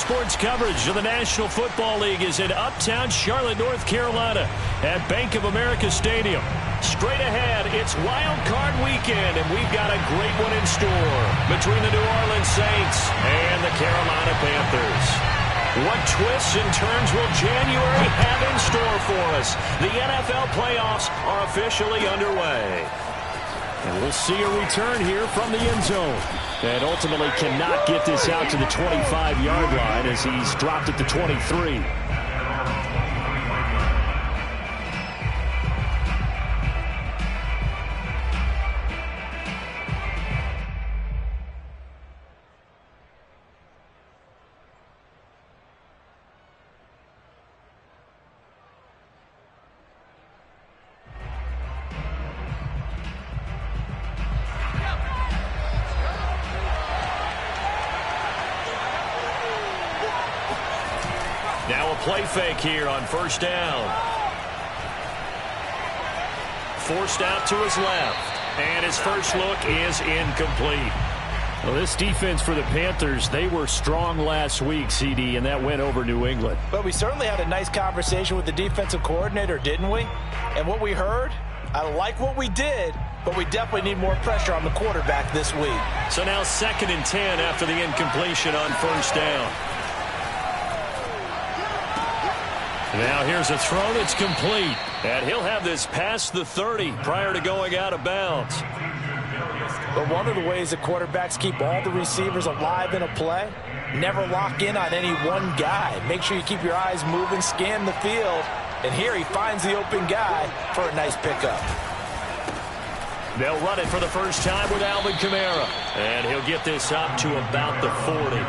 sports coverage of the National Football League is in uptown Charlotte, North Carolina at Bank of America Stadium. Straight ahead, it's Wild Card Weekend, and we've got a great one in store between the New Orleans Saints and the Carolina Panthers. What twists and turns will January have in store for us? The NFL playoffs are officially underway. And we'll see a return here from the end zone. And ultimately cannot get this out to the 25-yard line as he's dropped at the 23. Now a play fake here on first down. Forced out to his left. And his first look is incomplete. Well, this defense for the Panthers, they were strong last week, CD, and that went over New England. But we certainly had a nice conversation with the defensive coordinator, didn't we? And what we heard, I like what we did, but we definitely need more pressure on the quarterback this week. So now 2nd and 10 after the incompletion on first down. Now here's a throw that's complete. And he'll have this past the 30 prior to going out of bounds. But one of the ways that quarterbacks keep all the receivers alive in a play, never lock in on any one guy. Make sure you keep your eyes moving, scan the field. And here he finds the open guy for a nice pickup. They'll run it for the first time with Alvin Kamara. And he'll get this up to about the 40.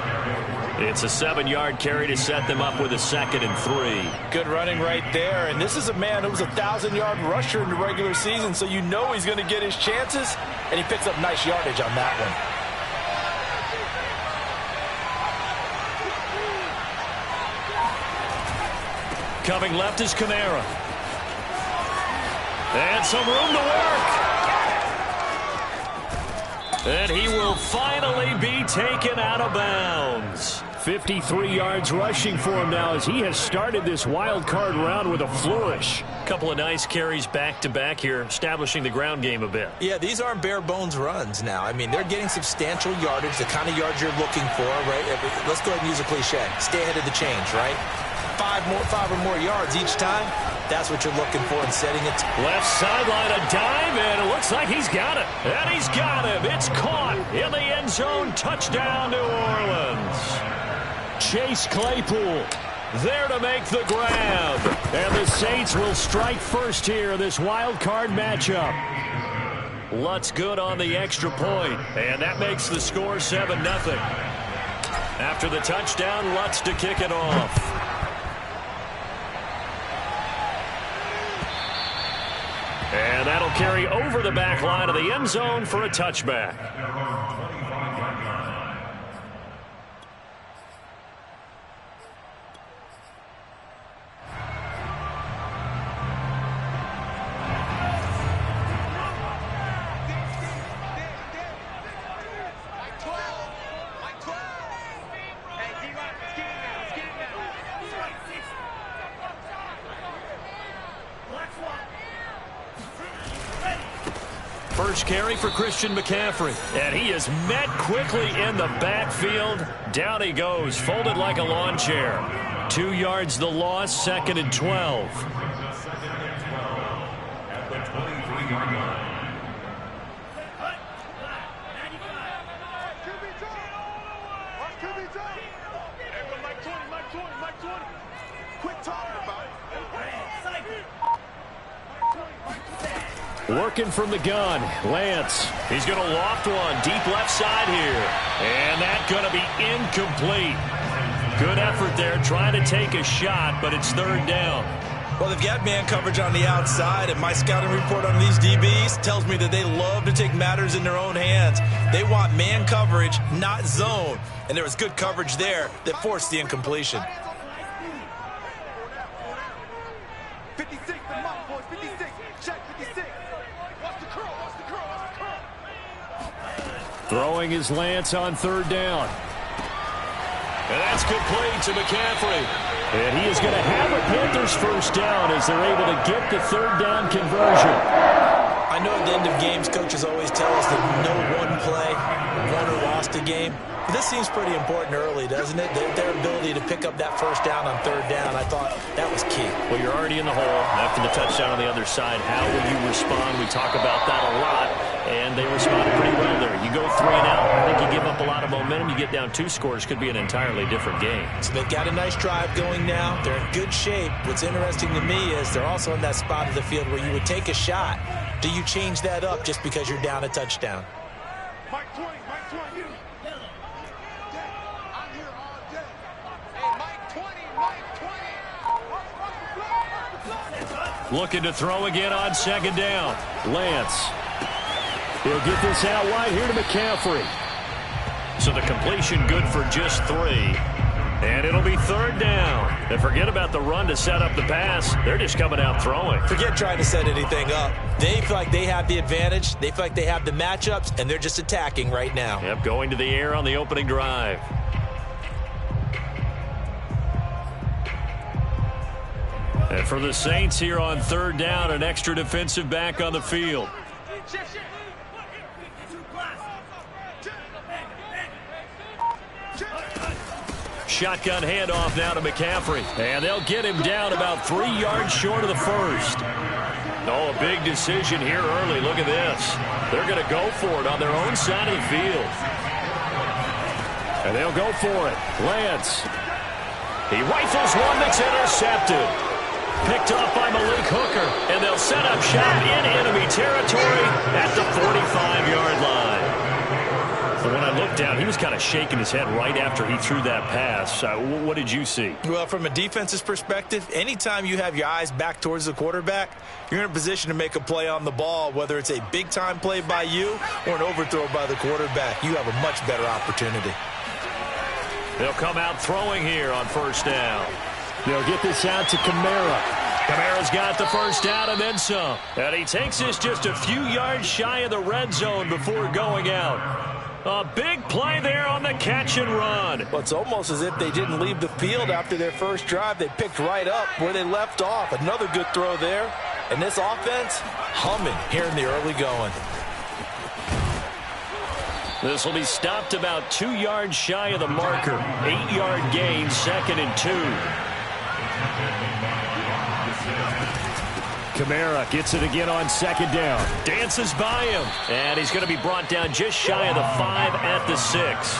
It's a 7-yard carry to set them up with a 2nd and 3. Good running right there. And this is a man who was a 1,000-yard rusher in the regular season, so you know he's going to get his chances. And he picks up nice yardage on that one. Coming left is Kamara. And some room to work. And he will finally be taken out of bounds. 53 yards rushing for him now as he has started this wild card round with a flourish. Couple of nice carries back-to-back here, establishing the ground game a bit. Yeah, these aren't bare-bones runs now. I mean, they're getting substantial yardage, the kind of yards you're looking for, right? Let's go ahead and use a cliche. Stay ahead of the change, right? Five or more yards each time. That's what you're looking for in setting it. Left sideline, a dive, and it looks like he's got it. And he's got him. It's caught in the end zone. Touchdown, New Orleans. Chase Claypool there to make the grab. And the Saints will strike first here in this wild card matchup. Lutz good on the extra point, and that makes the score 7-0. After the touchdown, Lutz to kick it off. And that'll carry over the back line of the end zone for a touchback. First carry for Christian McCaffrey. And he is met quickly in the backfield. Down he goes, folded like a lawn chair. 2 yards the loss, 2nd and 12. At the 23-yard line. Working from the gun, Lance. He's going to loft one deep left side here. And that's going to be incomplete. Good effort there trying to take a shot, but it's 3rd down. Well, they've got man coverage on the outside, and my scouting report on these DBs tells me that they love to take matters in their own hands. They want man coverage, not zone. And there was good coverage there that forced the incompletion. 56, the mark, boys, 56. Check 56. Watch the curl, watch the curl, watch the curl. Throwing his Lance on 3rd down. And that's complete to McCaffrey. And he is going to have a Panthers first down as they're able to get the third down conversion. I know at the end of games, coaches always tell us that no one play won or lost a game. But this seems pretty important early, doesn't it? Their ability to pick up that first down on third down, I thought that was key. Well, you're already in the hole after the touchdown on the other side. How will you respond? We talk about that a lot, and they responded pretty well there. You go 3 and out, I think you give up a lot of momentum. You get down 2 scores, could be an entirely different game. So they've got a nice drive going now. They're in good shape. What's interesting to me is they're also in that spot of the field where you would take a shot. Do you change that up just because you're down a touchdown? Mike 20, Mike 20. I'm here all day. Hey, Mike 20, Mike 20. Looking to throw again on second down. Lance. He'll get this out wide here to McCaffrey. So the completion good for just 3. And it'll be third down. And forget about the run to set up the pass. They're just coming out throwing. Forget trying to set anything up. They feel like they have the advantage. They feel like they have the matchups, and they're just attacking right now. Yep, going to the air on the opening drive. And for the Saints here on third down, an extra defensive back on the field. Shotgun handoff now to McCaffrey. And they'll get him down about 3 yards short of the first. Oh, a big decision here early. Look at this. They're going to go for it on their own side of the field. And they'll go for it. Lance. He rifles one that's intercepted. Picked off by Malik Hooker. And they'll set up shop in enemy territory at the 45-yard line. But when I looked down, he was kind of shaking his head right after he threw that pass. What did you see? Well, from a defense's perspective, anytime you have your eyes back towards the quarterback, you're in a position to make a play on the ball, whether it's a big-time play by you or an overthrow by the quarterback. You have a much better opportunity. They'll come out throwing here on first down. They'll get this out to Kamara. Kamara's got the first down and then some. And he takes this just a few yards shy of the red zone before going out. A big play there on the catch and run. Well, it's almost as if they didn't leave the field after their first drive. They picked right up where they left off. Another good throw there. And this offense, humming here in the early going. This will be stopped about 2 yards shy of the marker. 8-yard gain, 2nd and 2. Kamara gets it again on second down. Dances by him. And he's going to be brought down just shy of the 5 at the 6.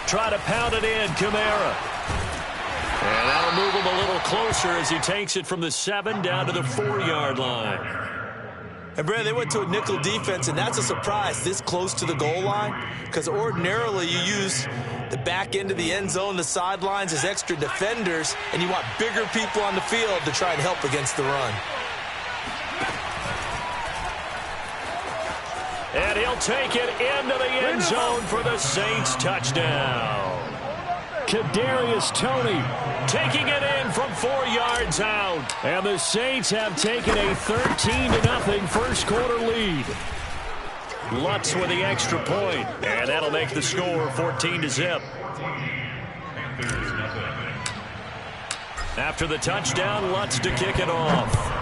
Try to pound it in, Kamara. And that'll move him a little closer as he takes it from the 7 down to the 4-yard line. And, Brad, they went to a nickel defense, and that's a surprise this close to the goal line, because ordinarily you use the back end of the end zone, the sidelines as extra defenders, and you want bigger people on the field to try and help against the run. And he'll take it into the end zone for the Saints touchdown. Kadarius Toney taking it in from 4 yards out. And the Saints have taken a 13-0 first quarter lead. Lutz with the extra point. And that'll make the score 14-0. After the touchdown, Lutz to kick it off.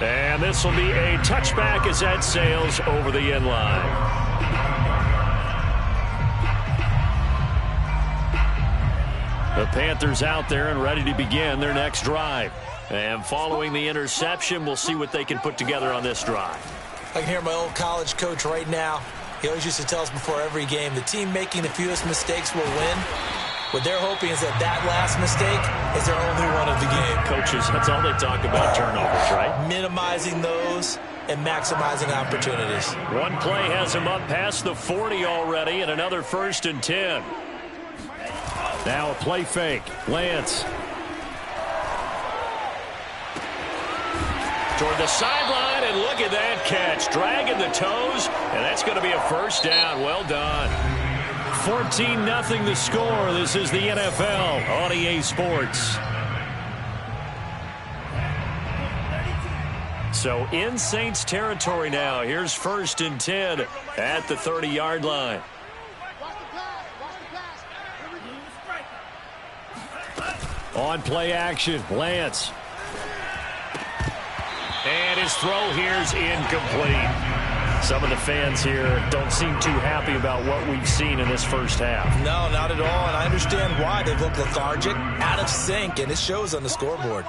And this will be a touchback as that sails over the end line. The Panthers out there and ready to begin their next drive. And following the interception, we'll see what they can put together on this drive. I can hear my old college coach right now. He always used to tell us before every game, the team making the fewest mistakes will win. What they're hoping is that that last mistake is their only one of the game. Coaches, that's all they talk about, turnovers, right? Minimizing those and maximizing opportunities. One play has them up past the 40 already, and another 1st and 10. Now a play fake. Lance. Toward the sideline, and look at that catch. Dragging the toes, and that's going to be a first down. Well done. 14-0 the score. This is the NFL on EA Sports. So in Saints territory now. Here's 1st and 10 at the 30-yard line. On play action, Lance. And his throw here's incomplete. Some of the fans here don't seem too happy about what we've seen in this first half. No, not at all, and I understand why. They've looked lethargic, out of sync, and it shows on the scoreboard.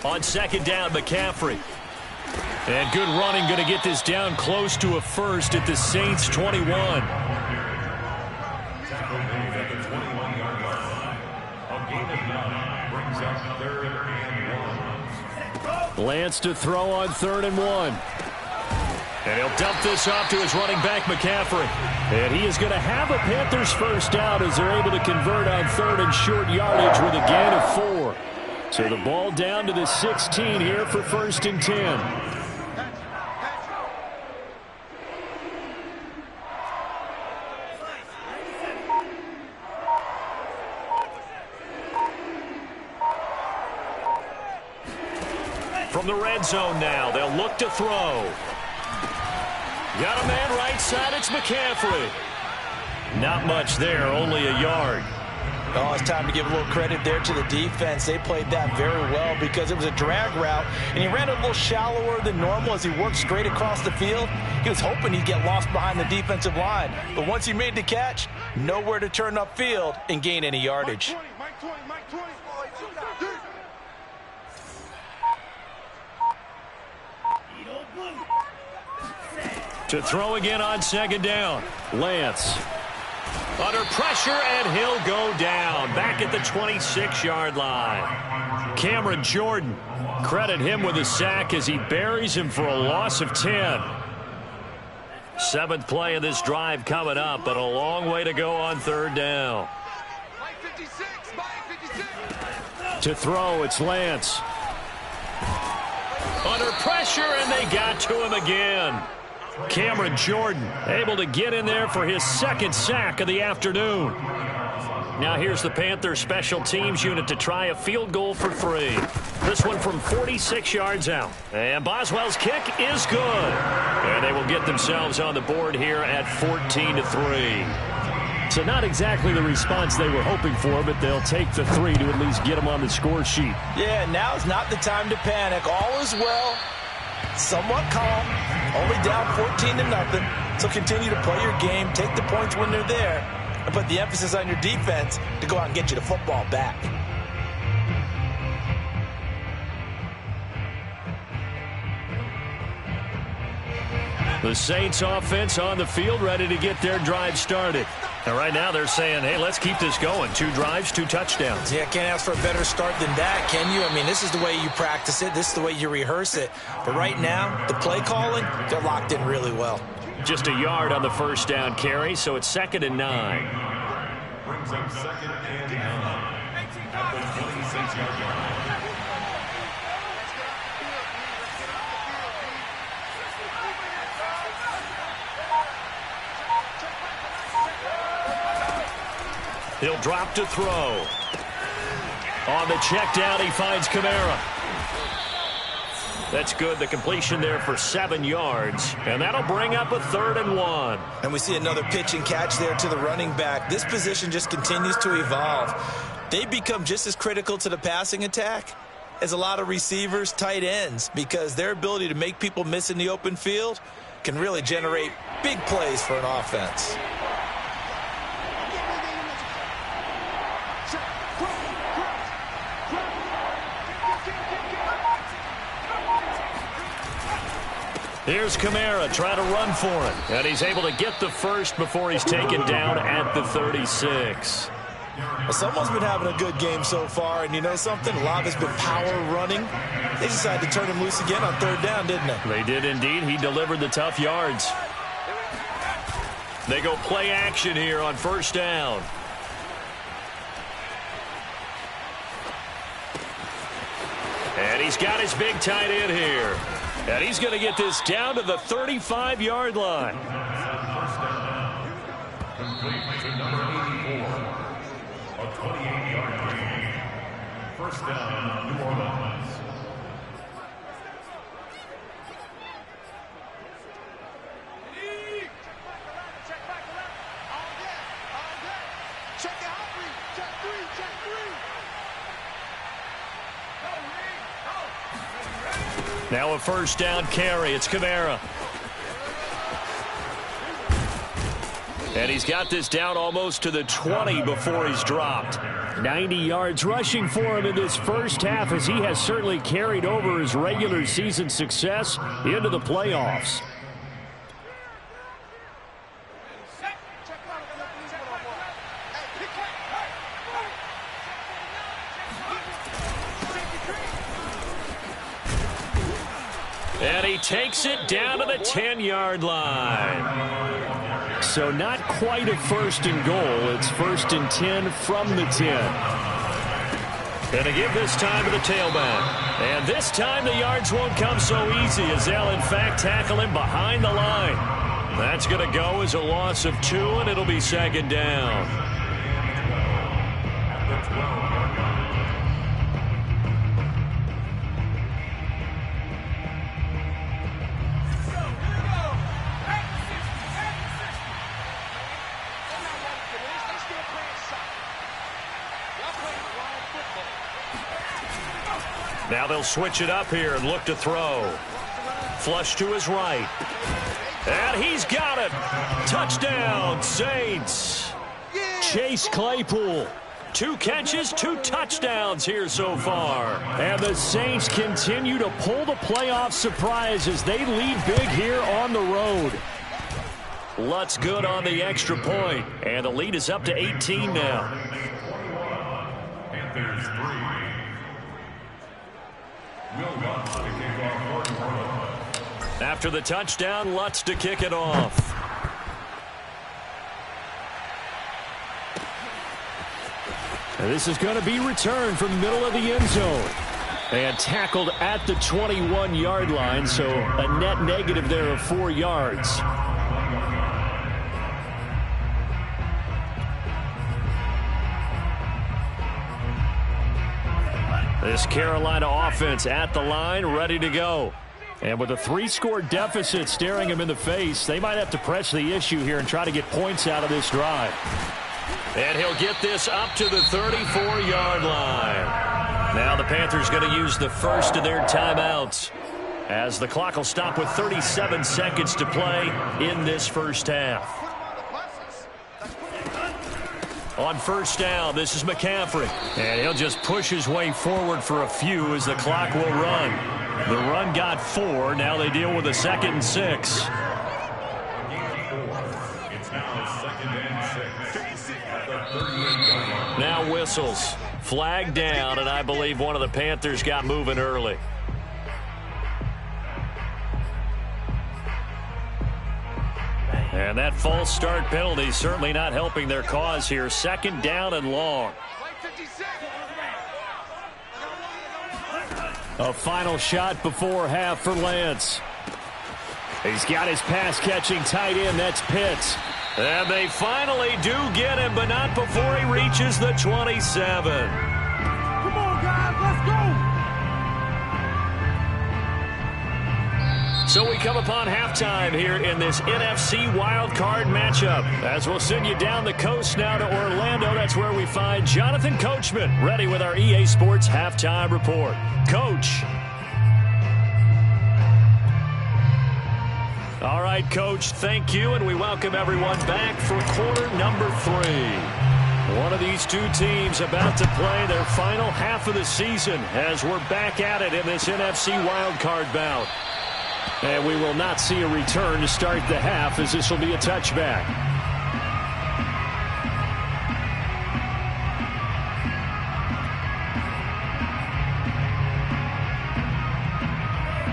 On 2nd down, McCaffrey. And good running, going to get this down close to a first at the Saints 21. Lance to throw on 3rd and 1. And he'll dump this off to his running back, McCaffrey. And he is going to have a Panthers first down as they're able to convert on 3rd and short yardage with a gain of 4. So the ball down to the 16 here for 1st and 10. From the red zone now, they'll look to throw. Got a man right side, it's McCaffrey. Not much there, only a yard. Oh, it's time to give a little credit there to the defense. They played that very well because it was a drag route, and he ran a little shallower than normal as he worked straight across the field. He was hoping he'd get lost behind the defensive line, but once he made the catch, nowhere to turn upfield and gain any yardage. Mike 20. To throw again on 2nd down. Lance. Under pressure, and he'll go down. Back at the 26-yard line. Cameron Jordan. Credit him with a sack as he buries him for a loss of 10. 7th play of this drive coming up, but a long way to go on 3rd down. Mike 56. To throw, it's Lance. Under pressure, and they got to him again. Cameron Jordan able to get in there for his 2nd sack of the afternoon. Now here's the Panthers special teams unit to try a field goal for 3. This one from 46 yards out. And Boswell's kick is good. And they will get themselves on the board here at 14-3. So not exactly the response they were hoping for, but they'll take the 3 to at least get them on the score sheet. Yeah, now's not the time to panic. All is well. Somewhat calm, only down 14-0. So continue to play your game, take the points when they're there, and put the emphasis on your defense to go out and get you the football back. The Saints offense on the field, ready to get their drive started. And right now they're saying, hey, let's keep this going. 2 drives, 2 touchdowns. Yeah, can't ask for a better start than that, can you? I mean, this is the way you practice it. This is the way you rehearse it. But right now, the play calling, they're locked in really well. Just a yard on the first down carry, so it's 2nd and 9. Brings up 2nd and 9 at the 26-yard line. He'll drop to throw. On the check down, he finds Kamara. That's good. The completion there for 7 yards. And that'll bring up a 3rd and 1. And we see another pitch and catch there to the running back. This position just continues to evolve. They become just as critical to the passing attack as a lot of receivers, tight ends, because their ability to make people miss in the open field can really generate big plays for an offense. Here's Kamara trying to run for it. And he's able to get the first before he's taken down at the 36. Well, someone's been having a good game so far, and you know something? A lot has been power running. They decided to turn him loose again on 3rd down, didn't they? They did indeed. He delivered the tough yards. They go play action here on 1st down. And he's got his big tight end here. And he's going to get this down to the 35-yard line. 28-yard gain. First down, New Orleans. Check out three. Check three. Check three. Now a first down carry. It's Kamara. And he's got this down almost to the 20 before he's dropped. 90 yards rushing for him in this first half, as he has certainly carried over his regular season success into the playoffs. And he takes it down to the 10-yard line. So not quite a first and goal. It's first and 10 from the 10. And to give this time to the tailback. And this time the yards won't come so easy, as they'll in fact tackle him behind the line. That's going to go as a loss of 2, and it'll be second down. Now they'll switch it up here and look to throw. Flush to his right. And he's got it. Touchdown, Saints. Chase Claypool. 2 catches, 2 touchdowns here so far. And the Saints continue to pull the playoff surprise as they lead big here on the road. Lutz good on the extra point. And the lead is up to 18 now. Panthers 3. Will Lutz to kick off for New Orleans. After the touchdown, Lutz to kick it off. And this is going to be returned from the middle of the end zone. And tackled at the 21-yard line, so a net negative there of 4 yards. This Carolina offense at the line, ready to go. And with a 3-score deficit staring him in the face, they might have to press the issue here and try to get points out of this drive. And he'll get this up to the 34-yard line. Now the Panthers going to use the first of their timeouts, as the clock will stop with 37 seconds to play in this first half. On first down, this is McCaffrey. And he'll just push his way forward for a few as the clock will run. The run got 4. Now they deal with a 2nd and 6. It's now 2nd and 6. At the 38-yard line. Now whistles. Flag down, and I believe one of the Panthers got moving early. And that false start penalty certainly not helping their cause here. 2nd down and long. A final shot before half for Lance. He's got his pass-catching tight end. That's Pitts. And they finally do get him, but not before he reaches the 27. Come on, guys, let's go. So we come upon halftime here in this NFC wildcard matchup. As we'll send you down the coast now to Orlando, that's where we find Jonathan Coachman ready with our EA Sports halftime report. Coach. All right, Coach, thank you, and we welcome everyone back for quarter number 3. One of these two teams about to play their final half of the season as we're back at it in this NFC wildcard bout. And we will not see a return to start the half, as this will be a touchback.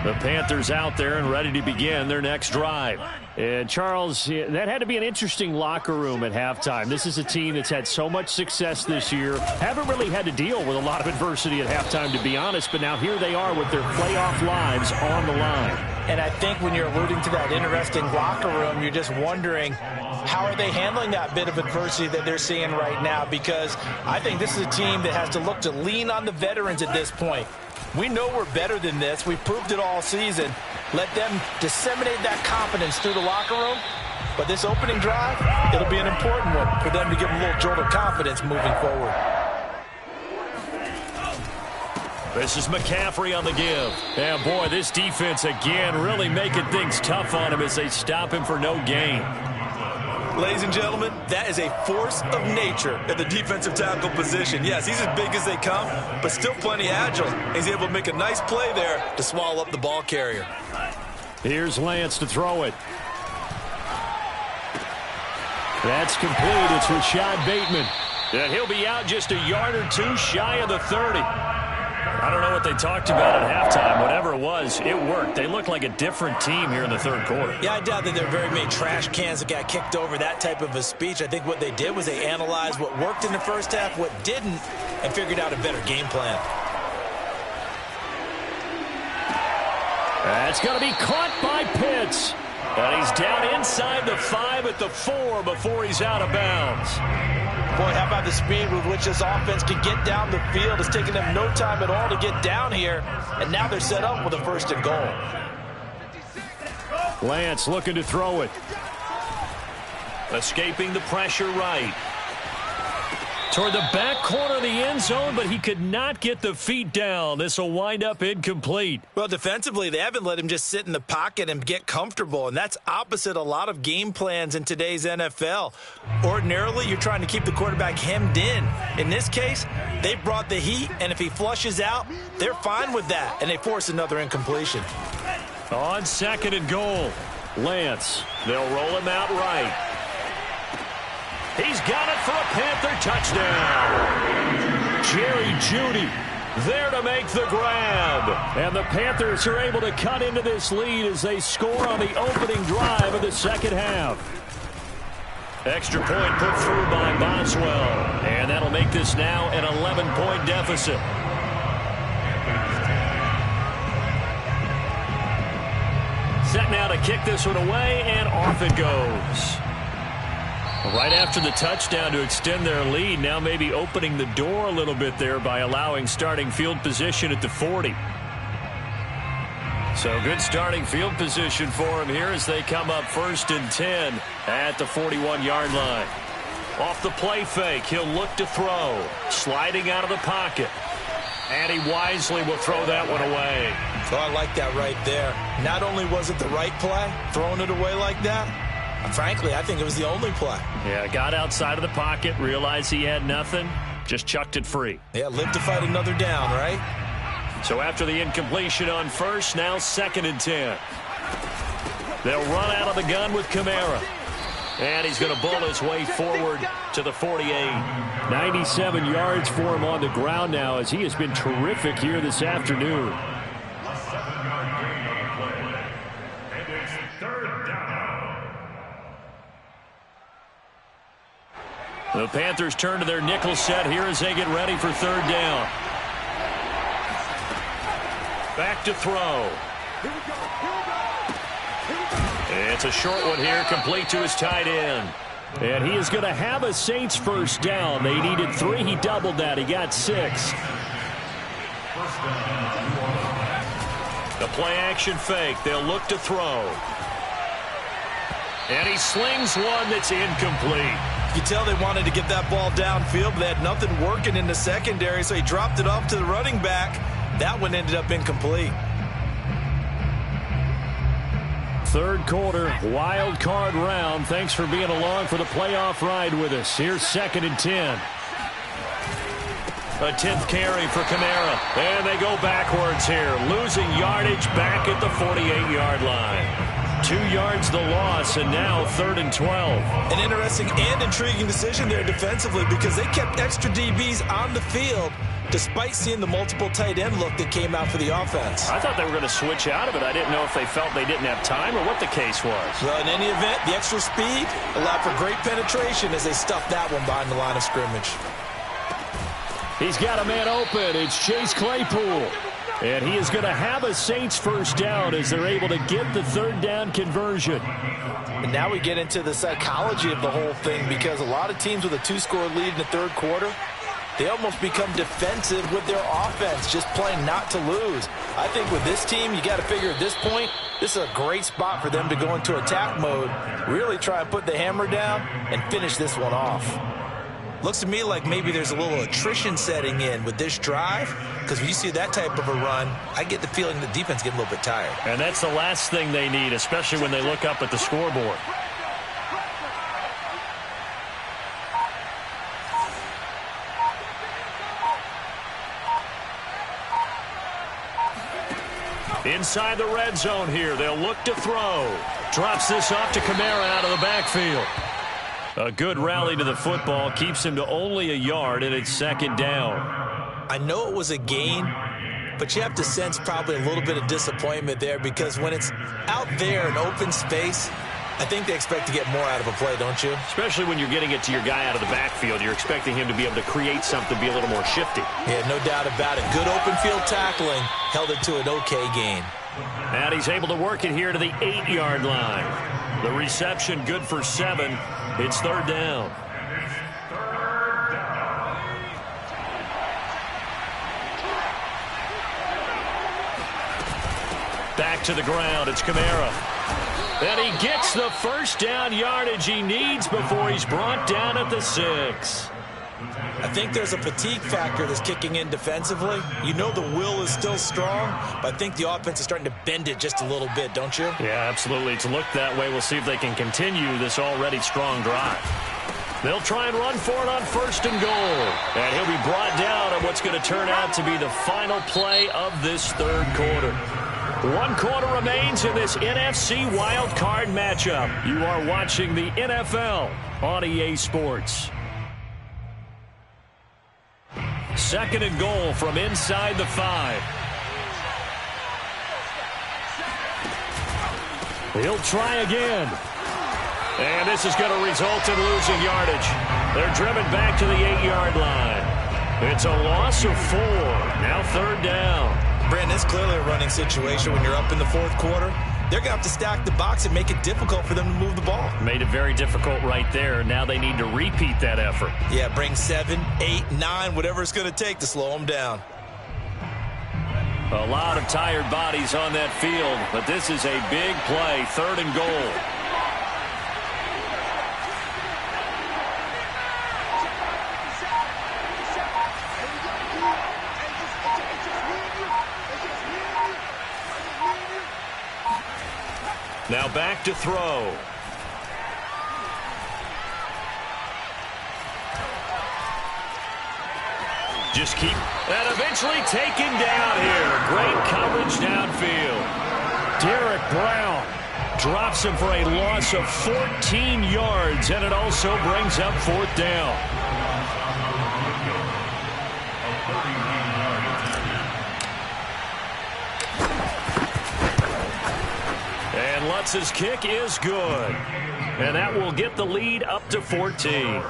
The Panthers out there and ready to begin their next drive. And Charles, that had to be an interesting locker room at halftime. This is a team that's had so much success this year. Haven't really had to deal with a lot of adversity at halftime, to be honest. But now here they are with their playoff lives on the line. And I think when you're alluding to that interesting locker room, you're just wondering, how are they handling that bit of adversity that they're seeing right now? Because I think this is a team that has to look to lean on the veterans at this point. We know we're better than this. We've proved it all season. Let them disseminate that confidence through the locker room. But this opening drive, it'll be an important one for them to give them a little jolt of confidence moving forward. This is McCaffrey on the give. And boy, this defense again really making things tough on him as they stop him for no gain. Ladies and gentlemen, that is a force of nature at the defensive tackle position. Yes, he's as big as they come, but still plenty agile. He's able to make a nice play there to swallow up the ball carrier. Here's Lance to throw it. That's complete. It's Rashad Bateman. And he'll be out just a yard or two shy of the 30. I don't know what they talked about at halftime. Whatever it was, it worked. They look like a different team here in the third quarter. Yeah, I doubt that there are very many trash cans that got kicked over that type of a speech. I think what they did was they analyzed what worked in the first half, what didn't, and figured out a better game plan. That's going to be caught by Pitts. And he's down inside the 5 at the 4 before he's out of bounds. Boy, how about the speed with which this offense can get down the field? It's taken them no time at all to get down here, and now they're set up with a first and goal. Lance looking to throw it. Escaping the pressure right. Toward the back corner of the end zone, but he could not get the feet down. This will wind up incomplete. Well, defensively, they haven't let him just sit in the pocket and get comfortable, and that's opposite a lot of game plans in today's NFL. Ordinarily, you're trying to keep the quarterback hemmed in. In this case, they brought the heat, and if he flushes out, they're fine with that, and they force another incompletion. On second and goal, Lance. They'll roll him out right. He's got it for a Panther touchdown. Jerry Jeudy there to make the grab. And the Panthers are able to cut into this lead as they score on the opening drive of the second half. Extra point put through by Boswell. And that'll make this now an 11-point deficit. Set now to kick this one away, and off it goes. Right after the touchdown to extend their lead, now maybe opening the door a little bit there by allowing starting field position at the 40. So good starting field position for him here as they come up 1st and 10 at the 41-yard line. Off the play fake, he'll look to throw. Sliding out of the pocket. And he wisely will throw that one away. So I like that right there. Not only was it the right play, throwing it away like that, frankly, I think it was the only play. Yeah, got outside of the pocket, realized he had nothing, just chucked it free. Yeah, live to fight another down, right? So after the incompletion on first, now 2nd and 10. They'll run out of the gun with Kamara. And he's going to bull his way forward to the 48. 97 yards for him on the ground now as he has been terrific here this afternoon. The Panthers turn to their nickel set here as they get ready for 3rd down. Back to throw. It's a short one here, complete to his tight end. And he is going to have a Saints first down. They needed 3. He doubled that. He got 6. The play action fake. They'll look to throw. And he slings one that's incomplete. You tell they wanted to get that ball downfield, but they had nothing working in the secondary, so he dropped it off to the running back. That one ended up incomplete. 3rd quarter, wild card round. Thanks for being along for the playoff ride with us. Here's 2nd and 10. A 10th carry for Kamara. And they go backwards here, losing yardage back at the 48-yard line. 2 yards the loss, and now 3rd and 12. An interesting and intriguing decision there defensively because they kept extra DBs on the field despite seeing the multiple tight end look that came out for the offense. I thought they were going to switch out of it. I didn't know if they felt they didn't have time or what the case was. Well, in any event, the extra speed allowed for great penetration as they stuffed that one behind the line of scrimmage. He's got a man open. It's Chase Claypool. And he is going to have a Saints first down as they're able to get the third down conversion. And now we get into the psychology of the whole thing, because a lot of teams with a 2-score lead in the third quarter, they almost become defensive with their offense, just playing not to lose. I think with this team, you got to figure at this point, this is a great spot for them to go into attack mode, really try and put the hammer down and finish this one off. Looks to me like maybe there's a little attrition setting in with this drive, because when you see that type of a run, I get the feeling the defense getting a little bit tired. And that's the last thing they need, especially when they look up at the scoreboard. Inside the red zone here, they'll look to throw. Drops this off to Kamara out of the backfield. A good rally to the football, keeps him to only a yard, and it's second down. I know it was a gain, but you have to sense probably a little bit of disappointment there, because when it's out there in open space, I think they expect to get more out of a play, don't you? Especially when you're getting it to your guy out of the backfield. You're expecting him to be able to create something, be a little more shifty. Yeah, no doubt about it. Good open field tackling, held it to an okay gain. And he's able to work it here to the 8-yard line. The reception good for 7. It's third down. Back to the ground. It's Kamara. And he gets the first down yardage he needs before he's brought down at the 6. I think there's a fatigue factor that's kicking in defensively. You know the will is still strong, but I think the offense is starting to bend it just a little bit, don't you? Yeah, absolutely. It's looked that way. We'll see if they can continue this already strong drive. They'll try and run for it on first and goal. And he'll be brought down on what's going to turn out to be the final play of this third quarter. 1 quarter remains in this NFC Wild Card matchup. You are watching the NFL on EA Sports. Second and goal from inside the 5. He'll try again. And this is going to result in losing yardage. They're driven back to the 8-yard line. It's a loss of 4. Now third down. Brandon, it's clearly a running situation when you're up in the fourth quarter. They're going to have to stack the box and make it difficult for them to move the ball. Made it very difficult right there. Now they need to repeat that effort. Yeah, bring 7, 8, 9, whatever it's going to take to slow them down. A lot of tired bodies on that field, but this is a big play. Third and goal. Now back to throw. Just keep, and eventually taken down here. Great coverage downfield. Derek Brown drops him for a loss of 14 yards, and it also brings up fourth down. And Lutz's kick is good. And that will get the lead up to 14.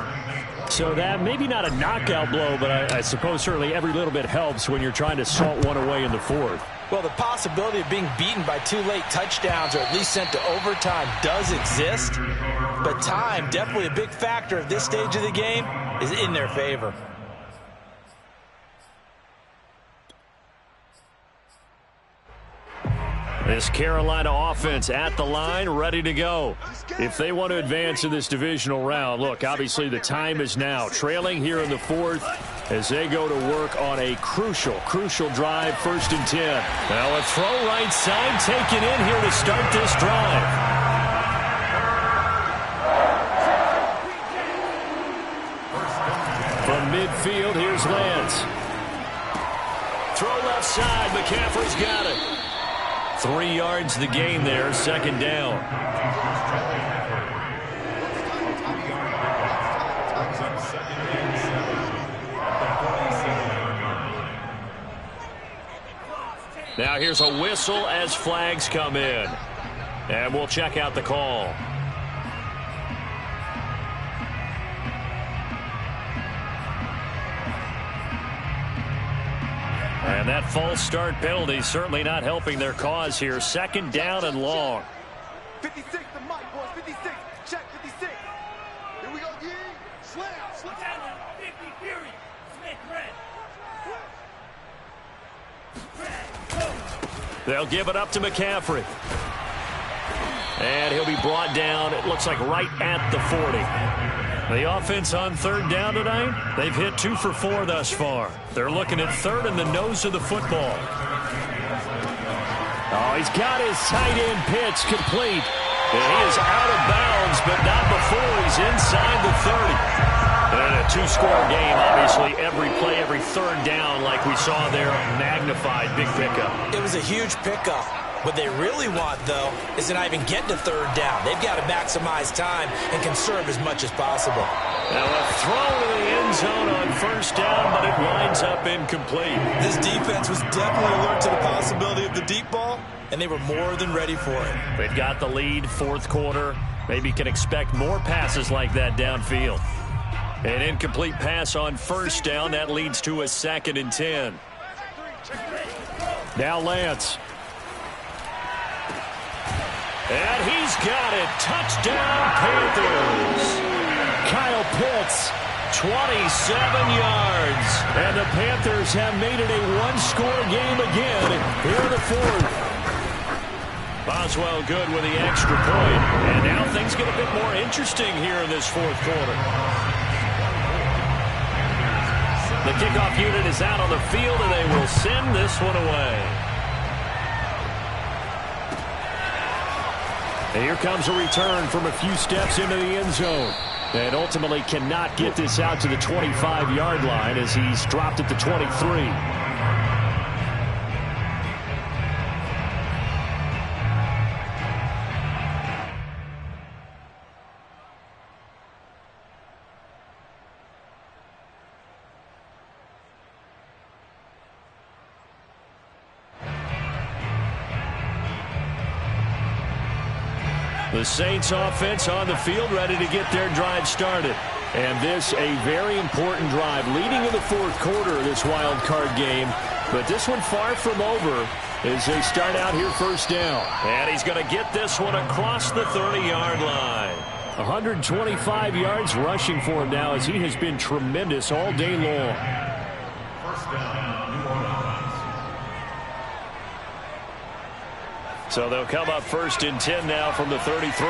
So that maybe not a knockout blow, but I suppose certainly every little bit helps when you're trying to salt one away in the fourth. Well, the possibility of being beaten by 2 late touchdowns or at least sent to overtime does exist. But time, definitely a big factor at this stage of the game, is in their favor. This Carolina offense at the line, ready to go. If they want to advance in this divisional round, look, obviously the time is now. Trailing here in the fourth as they go to work on a crucial drive, 1st and 10. Now a throw right side taken in here to start this drive. From midfield, here's Lance. Throw left side, McCaffrey's got it. 3 yards the gain there, second down. Now here's a whistle as flags come in. And we'll check out the call. And that false start penalty certainly not helping their cause here. Second down and long. 56 the mic, boys. 56. Check 56. Here we go, Yee. Slam. Slam. 50 Fury. Smith red. They'll give it up to McCaffrey. And he'll be brought down, it looks like right at the 40. The offense on third down tonight, they've hit 2 for 4 thus far. They're looking at third in the nose of the football. Oh, he's got his tight end pitch complete. And he is out of bounds, but not before he's inside the 30. And a 2-score game, obviously, every play, every third down, like we saw there, magnified, big pickup. It was a huge pickup. What they really want, though, is to not even get to third down. They've got to maximize time and conserve as much as possible. Now a throw to the end zone on first down, but it winds up incomplete. This defense was definitely alert to the possibility of the deep ball, and they were more than ready for it. They've got the lead, fourth quarter. Maybe can expect more passes like that downfield. An incomplete pass on first down. That leads to a 2nd and 10. Now Lance. And he's got it. Touchdown, Panthers. Kyle Pitts, 27 yards. And the Panthers have made it a one-score game again here in the fourth. Boswell good with the extra point. And now things get a bit more interesting here in this fourth quarter. The kickoff unit is out on the field, and they will send this one away. And here comes a return from a few steps into the end zone. And ultimately cannot get this out to the 25-yard line as he's dropped at the 23. The Saints offense on the field ready to get their drive started. And this a very important drive leading in the fourth quarter of this wild card game. But this one far from over as they start out here first down. And he's going to get this one across the 30-yard line. 125 yards rushing for him now as he has been tremendous all day long. First down, New Orleans. So they'll come up 1st and 10 now from the 33.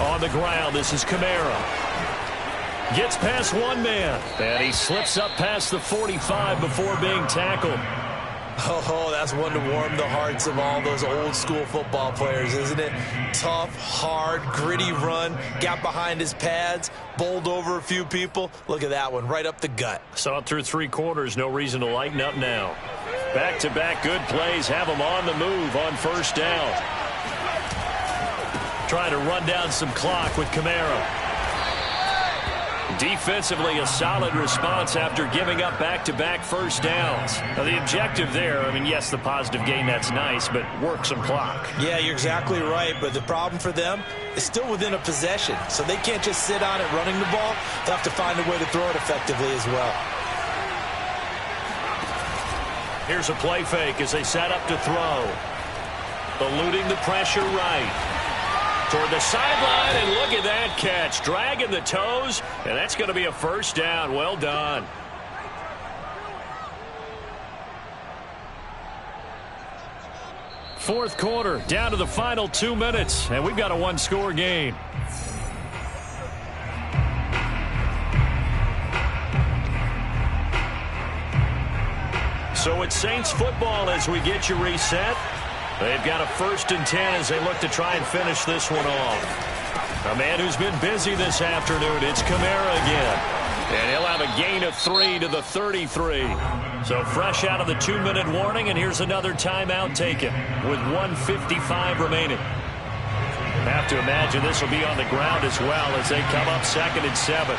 On the ground, this is Kamara. Gets past one man. And he slips up past the 45 before being tackled. Oh, that's one to warm the hearts of all those old-school football players, isn't it? Tough, hard, gritty run. Got behind his pads, bowled over a few people. Look at that one, right up the gut. Saw it through 3 quarters. No reason to lighten up now. Back-to-back good plays. Have him on the move on first down. Trying to run down some clock with Kamara. Defensively, a solid response after giving up back-to-back first downs. Now, the objective there, I mean, yes, the positive gain, that's nice, but work some clock. Yeah, you're exactly right, but the problem for them is still within a possession, so they can't just sit on it running the ball. They'll have to find a way to throw it effectively as well. Here's a play fake as they set up to throw. Eluding the pressure right. Toward the sideline, and look at that catch. Dragging the toes, and that's going to be a first down. Well done. Fourth quarter, down to the final 2 minutes, and we've got a one-score game. So it's Saints football as we get you reset. They've got a 1st and 10 as they look to try and finish this one off. A man who's been busy this afternoon, it's Kamara again. And he'll have a gain of 3 to the 33. So fresh out of the 2-minute warning, and here's another timeout taken with 1:55 remaining. Have to imagine this will be on the ground as well as they come up 2nd and 7.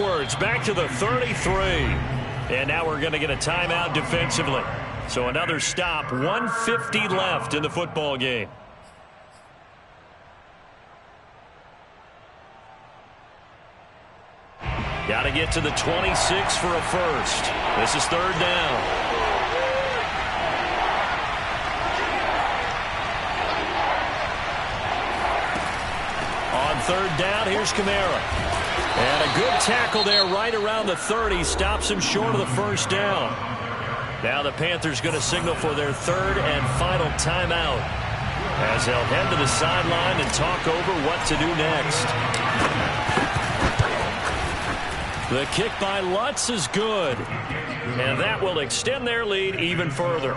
backwards, back to the 33. And now we're going to get a timeout defensively. So another stop, 1:50 left in the football game. Got to get to the 26 for a first. This is third down. On third down, here's Kamara. And a good tackle there right around the 30. Stops him short of the first down. Now the Panthers going to signal for their third and final timeout, as they'll head to the sideline and talk over what to do next. The kick by Lutz is good, and that will extend their lead even further.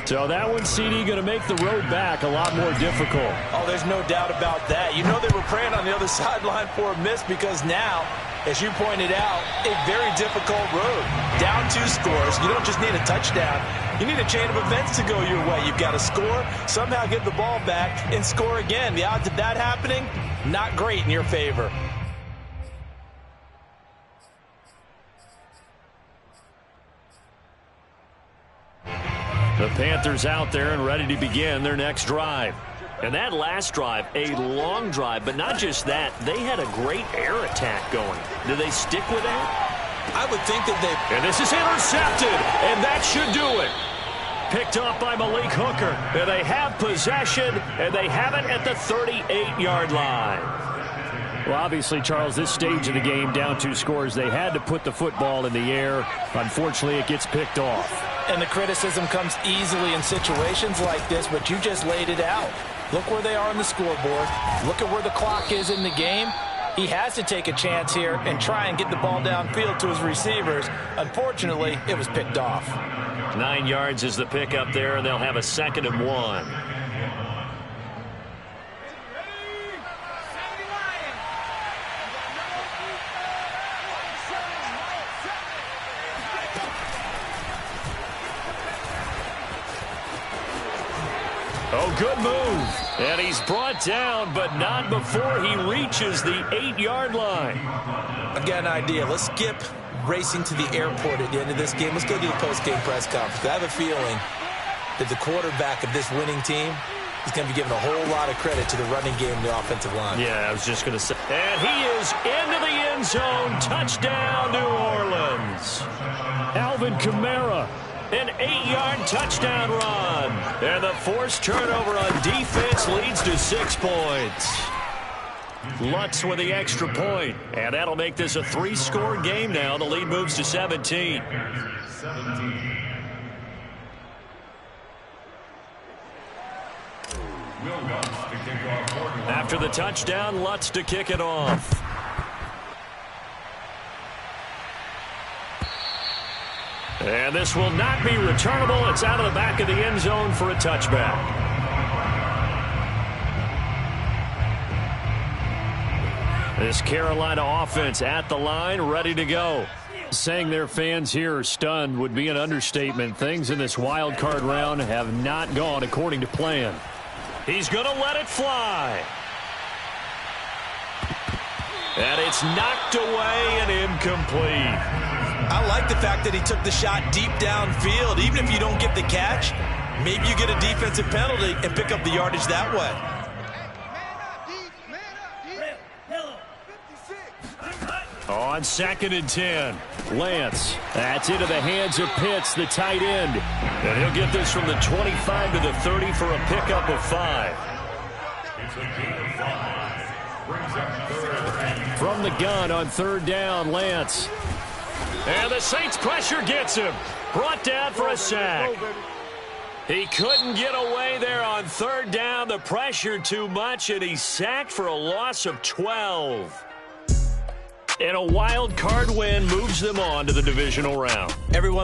So that one, CD, going to make the road back a lot more difficult. Oh, there's no doubt about that. You know they were praying on the other sideline for a miss, because now, as you pointed out, a very difficult road. Down 2 scores. You don't just need a touchdown. You need a chain of events to go your way. You've got to score, somehow get the ball back, and score again. The odds of that happening, not great in your favor. The Panthers out there and ready to begin their next drive. And that last drive, a long drive, but not just that. They had a great air attack going. Do they stick with that? I would think that they... And this is intercepted, and that should do it. Picked off by Malik Hooker. And they have possession, and they have it at the 38-yard line. Well, obviously, Charles, this stage of the game, down 2 scores, they had to put the football in the air. Unfortunately, it gets picked off. And the criticism comes easily in situations like this, but you just laid it out. Look where they are on the scoreboard. Look at where the clock is in the game. He has to take a chance here and try and get the ball downfield to his receivers. Unfortunately, it was picked off. 9 yards is the pickup there, and they'll have a 2nd and 1. Oh, good move. And he's brought down, but not before he reaches the 8-yard line. I've got an idea. Let's skip racing to the airport at the end of this game. Let's go do the post-game press conference. I have a feeling that the quarterback of this winning team is going to be given a whole lot of credit to the running game and the offensive line. Yeah, I was just going to say. And he is into the end zone. Touchdown, New Orleans. Alvin Kamara. An 8-yard touchdown run. And the forced turnover on defense leads to 6 points. Lutz with the extra point. And that'll make this a 3-score game now. The lead moves to 17. After the touchdown, Lutz to kick it off. And this will not be returnable. It's out of the back of the end zone for a touchback. This Carolina offense at the line, ready to go. Saying their fans here are stunned would be an understatement. Things in this wild card round have not gone according to plan. He's going to let it fly. And it's knocked away and incomplete. I like the fact that he took the shot deep downfield. Even if you don't get the catch, maybe you get a defensive penalty and pick up the yardage that way. On 2nd and 10, Lance. That's into the hands of Pitts, the tight end. And he'll get this from the 25 to the 30 for a pickup of 5. From the gun on 3rd down, Lance. And the Saints pressure gets him. Brought down for a sack. He couldn't get away there on 3rd down. The pressure too much, and he's sacked for a loss of 12. And a wild card win moves them on to the divisional round. Everyone